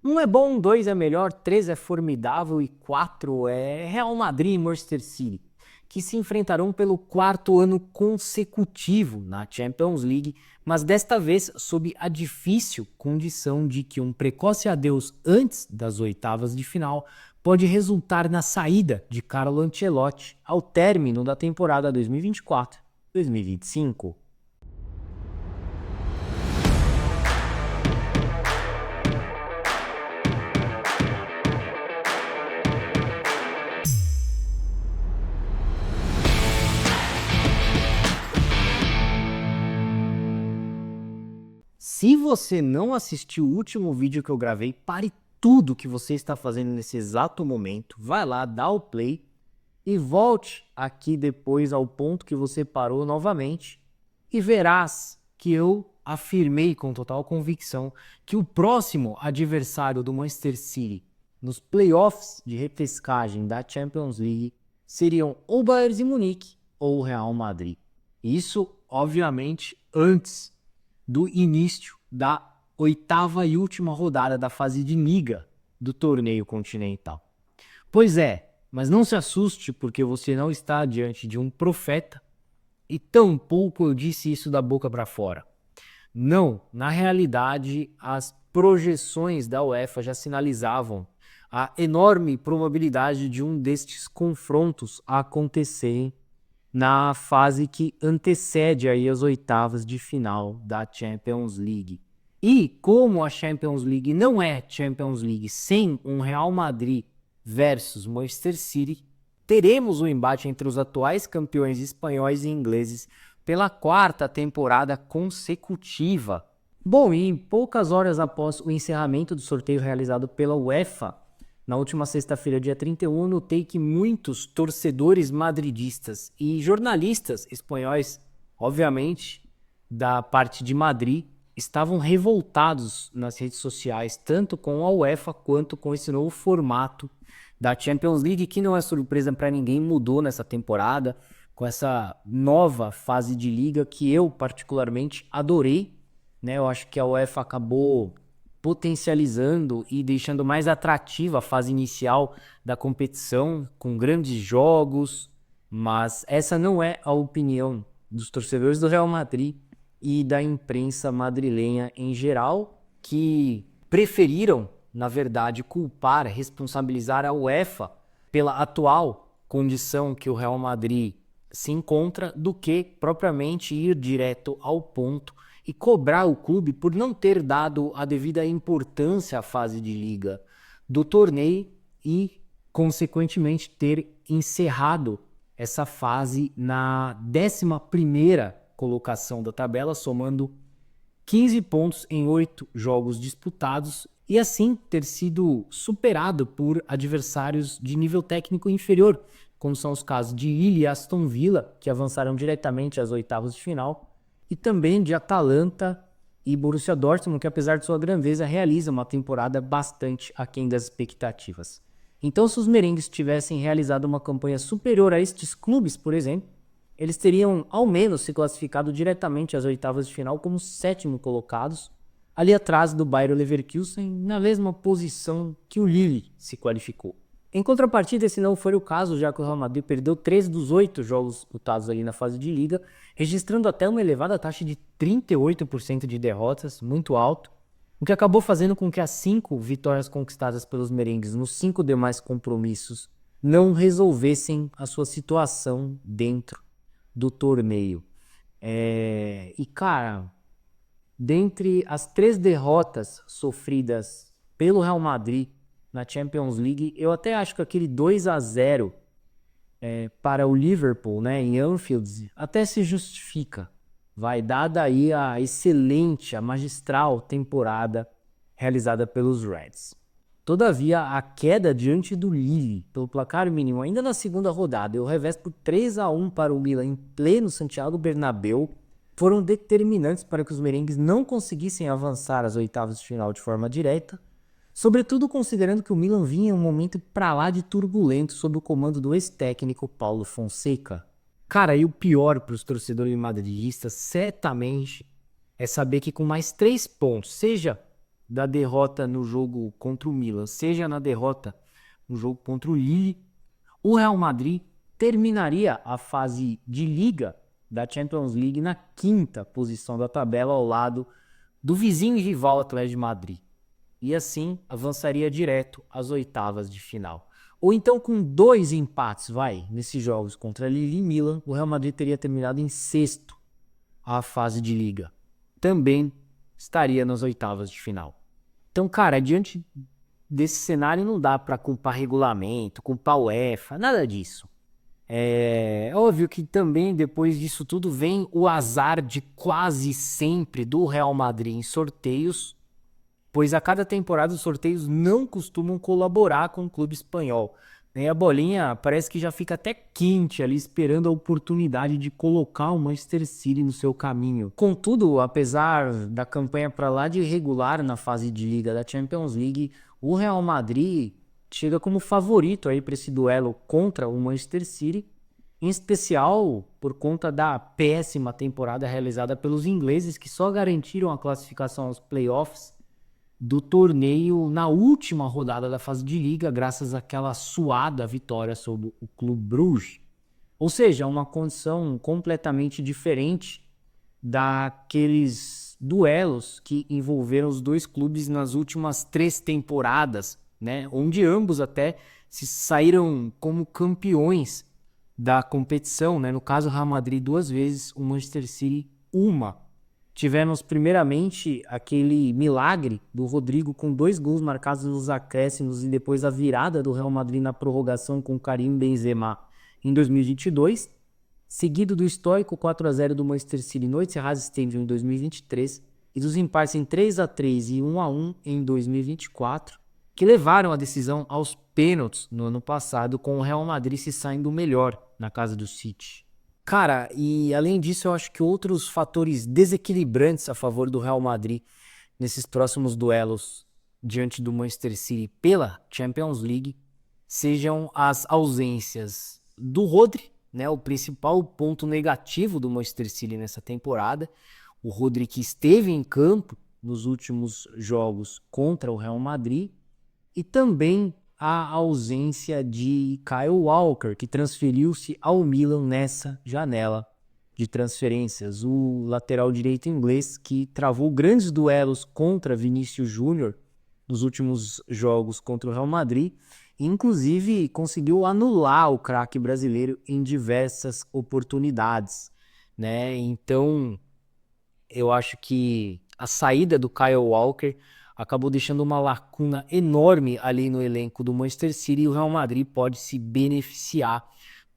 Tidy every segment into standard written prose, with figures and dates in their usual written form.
Um é bom, dois é melhor, três é formidável e quatro é Real Madrid e Manchester City, que se enfrentarão pelo quarto ano consecutivo na Champions League, mas desta vez sob a difícil condição de que um precoce adeus antes das oitavas de final pode resultar na saída de Carlo Ancelotti ao término da temporada 2024-2025. Se você não assistiu o último vídeo que eu gravei, pare tudo que você está fazendo nesse exato momento, vai lá, dá o play e volte aqui depois ao ponto que você parou novamente e verás que eu afirmei com total convicção que o próximo adversário do Manchester City nos playoffs de repescagem da Champions League seriam ou o Bayern de Munique ou o Real Madrid. Isso, obviamente, antes do início da oitava e última rodada da fase de liga do torneio continental. Pois é, mas não se assuste porque você não está diante de um profeta e tampouco eu disse isso da boca para fora. Não, na realidade as projeções da UEFA já sinalizavam a enorme probabilidade de um destes confrontos acontecerem na fase que antecede aí as oitavas de final da Champions League. E como a Champions League não é Champions League sem um Real Madrid versus Manchester City, teremos o embate entre os atuais campeões espanhóis e ingleses pela quarta temporada consecutiva. Bom, e poucas horas após o encerramento do sorteio realizado pela UEFA, na última sexta-feira, dia 31, notei que muitos torcedores madridistas e jornalistas espanhóis, obviamente, da parte de Madrid, estavam revoltados nas redes sociais, tanto com a UEFA quanto com esse novo formato da Champions League, que não é surpresa para ninguém, mudou nessa temporada, com essa nova fase de liga que eu particularmente adorei, né? Eu acho que a UEFA acabou potencializando e deixando mais atrativa a fase inicial da competição, com grandes jogos, mas essa não é a opinião dos torcedores do Real Madrid e da imprensa madrilenha em geral, que preferiram, na verdade, culpar, responsabilizar a UEFA pela atual condição que o Real Madrid se encontra, do que propriamente ir direto ao ponto e cobrar o clube por não ter dado a devida importância à fase de liga do torneio e, consequentemente, ter encerrado essa fase na 11ª colocação da tabela, somando 15 pontos em 8 jogos disputados e assim ter sido superado por adversários de nível técnico inferior, como são os casos de Lille e Aston Villa, que avançaram diretamente às oitavas de final, e também de Atalanta e Borussia Dortmund, que apesar de sua grandeza realiza uma temporada bastante aquém das expectativas. Então, se os merengues tivessem realizado uma campanha superior a estes clubes, por exemplo, eles teriam ao menos se classificado diretamente às oitavas de final como sétimo colocados, ali atrás do Bayer Leverkusen, na mesma posição que o Lille se qualificou. Em contrapartida, esse não foi o caso, já que o Real Madrid perdeu 3 dos 8 jogos disputados ali na fase de liga, registrando até uma elevada taxa de 38% de derrotas, muito alto, o que acabou fazendo com que as 5 vitórias conquistadas pelos merengues nos 5 demais compromissos não resolvessem a sua situação dentro do torneio. E cara, dentre as 3 derrotas sofridas pelo Real Madrid na Champions League, eu até acho que aquele 2-0 para o Liverpool, né, em Anfield, até se justifica. Vai dada aí a excelente, a magistral temporada realizada pelos Reds. Todavia, a queda diante do Lille, pelo placar mínimo, ainda na segunda rodada, e o revés por 3-1 para o Milan em pleno Santiago Bernabéu, foram determinantes para que os merengues não conseguissem avançar às oitavas de final de forma direta, sobretudo considerando que o Milan vinha em um momento pra lá de turbulento sob o comando do ex-técnico Paulo Fonseca. Cara, e o pior para os torcedores madridistas, certamente, é saber que com mais 3 pontos, seja da derrota no jogo contra o Milan, seja na derrota no jogo contra o Lille, o Real Madrid terminaria a fase de Liga da Champions League na 5ª posição da tabela, ao lado do vizinho e rival Atlético de Madrid. E assim avançaria direto às oitavas de final. Ou então, com 2 empates, nesses jogos contra Lille e Milan, o Real Madrid teria terminado em 6º a fase de Liga. Também estaria nas oitavas de final. Então, cara, diante desse cenário não dá para culpar regulamento, culpar o UEFA, nada disso. É óbvio que também depois disso tudo vem o azar de quase sempre do Real Madrid em sorteios, pois a cada temporada os sorteios não costumam colaborar com o clube espanhol. E a bolinha parece que já fica até quente ali, esperando a oportunidade de colocar o Manchester City no seu caminho. Contudo, apesar da campanha para lá de irregular na fase de Liga da Champions League, o Real Madrid chega como favorito aí para esse duelo contra o Manchester City, em especial por conta da péssima temporada realizada pelos ingleses, que só garantiram a classificação aos playoffs do torneio na última rodada da fase de Liga, graças àquela suada vitória sobre o Clube Bruges. Ou seja, uma condição completamente diferente daqueles duelos que envolveram os dois clubes nas últimas 3 temporadas, né? Onde ambos até se saíram como campeões da competição, né? No caso, o Real Madrid 2 vezes, o Manchester City 1. Tivemos primeiramente aquele milagre do Rodrigo com 2 gols marcados nos acréscimos e depois a virada do Real Madrid na prorrogação com Karim Benzema em 2022, seguido do histórico 4-0 do Manchester City no Etihad Stadium em 2023 e dos empates em 3-3 e 1-1 em 2024, que levaram a decisão aos pênaltis no ano passado, com o Real Madrid se saindo melhor na casa do City. Cara, e além disso, eu acho que outros fatores desequilibrantes a favor do Real Madrid nesses próximos duelos diante do Manchester City pela Champions League sejam as ausências do Rodri, né, o principal ponto negativo do Manchester City nessa temporada. O Rodri que esteve em campo nos últimos jogos contra o Real Madrid, e também a ausência de Kyle Walker, que transferiu-se ao Milan nessa janela de transferências. O lateral direito inglês que travou grandes duelos contra Vinícius Júnior nos últimos jogos contra o Real Madrid, e inclusive conseguiu anular o craque brasileiro em diversas oportunidades, né? Então, eu acho que a saída do Kyle Walker acabou deixando uma lacuna enorme ali no elenco do Manchester City, e o Real Madrid pode se beneficiar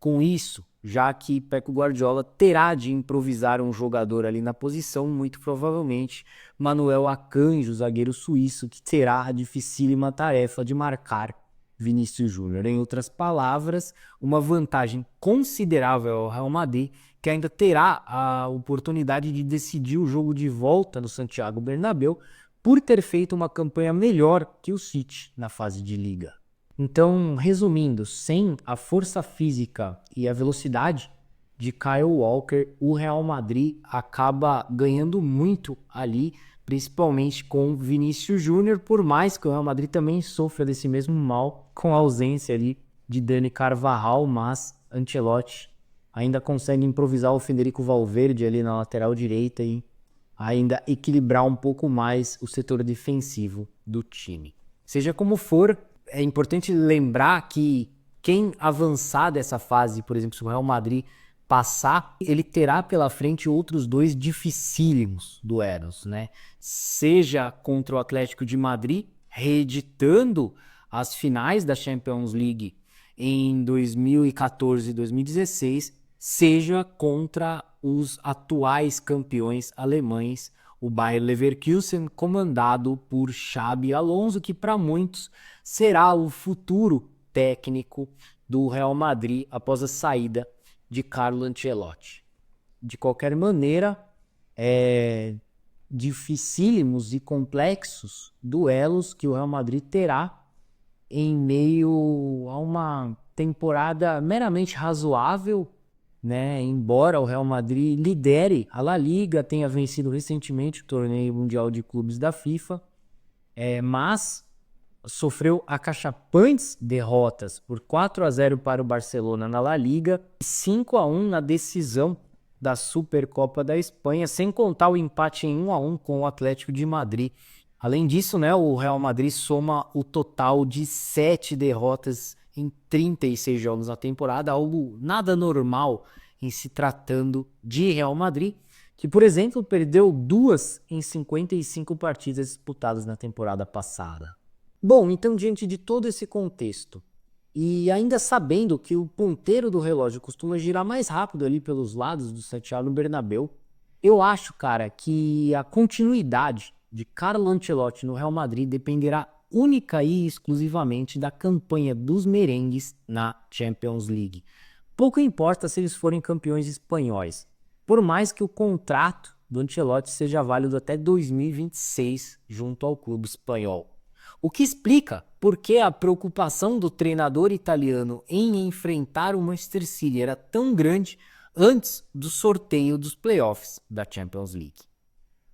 com isso, já que Pep Guardiola terá de improvisar um jogador ali na posição, muito provavelmente Manuel Akanji, o zagueiro suíço, que terá a dificílima tarefa de marcar Vinícius Júnior. Em outras palavras, uma vantagem considerável ao Real Madrid, que ainda terá a oportunidade de decidir o jogo de volta no Santiago Bernabéu, por ter feito uma campanha melhor que o City na fase de Liga. Então, resumindo, sem a força física e a velocidade de Kyle Walker, o Real Madrid acaba ganhando muito ali, principalmente com Vinícius Júnior, por mais que o Real Madrid também sofra desse mesmo mal com a ausência ali de Dani Carvajal, mas Ancelotti ainda consegue improvisar o Federico Valverde ali na lateral direita e ainda equilibrar um pouco mais o setor defensivo do time. Seja como for, é importante lembrar que quem avançar dessa fase, por exemplo, se o Real Madrid passar, ele terá pela frente outros 2 dificílimos duelos, né? Seja contra o Atlético de Madrid, reeditando as finais da Champions League em 2014 e 2016, seja contra os atuais campeões alemães, o Bayer Leverkusen, comandado por Xabi Alonso, que para muitos será o futuro técnico do Real Madrid após a saída de Carlo Ancelotti. De qualquer maneira, dificílimos e complexos duelos que o Real Madrid terá em meio a uma temporada meramente razoável, né? Embora o Real Madrid lidere a La Liga, tenha vencido recentemente o torneio mundial de clubes da FIFA, mas sofreu acachapantes derrotas por 4-0 para o Barcelona na La Liga e 5-1 na decisão da Supercopa da Espanha, sem contar o empate em 1-1 com o Atlético de Madrid. Além disso, né, o Real Madrid soma o total de 7 derrotas em 36 jogos na temporada, algo nada normal em se tratando de Real Madrid, que, por exemplo, perdeu 2 em 55 partidas disputadas na temporada passada. Bom, então, diante de todo esse contexto, e ainda sabendo que o ponteiro do relógio costuma girar mais rápido ali pelos lados do Santiago Bernabéu, eu acho, cara, que a continuidade de Carlo Ancelotti no Real Madrid dependerá única e exclusivamente da campanha dos merengues na Champions League. Pouco importa se eles forem campeões espanhóis, por mais que o contrato do Ancelotti seja válido até 2026 junto ao clube espanhol. O que explica por que a preocupação do treinador italiano em enfrentar o Manchester City era tão grande antes do sorteio dos playoffs da Champions League.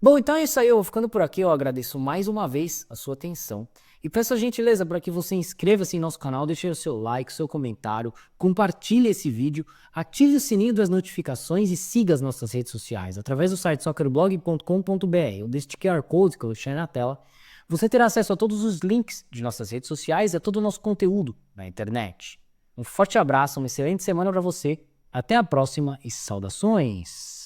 Bom, então é isso aí, eu vou ficando por aqui, eu agradeço mais uma vez a sua atenção e peço a gentileza para que você inscreva-se em nosso canal, deixe o seu like, o seu comentário, compartilhe esse vídeo, ative o sininho das notificações e siga as nossas redes sociais através do site soccerblog.com.br ou deste QR Code que eu deixei na tela. Você terá acesso a todos os links de nossas redes sociais e a todo o nosso conteúdo na internet. Um forte abraço, uma excelente semana para você, até a próxima e saudações!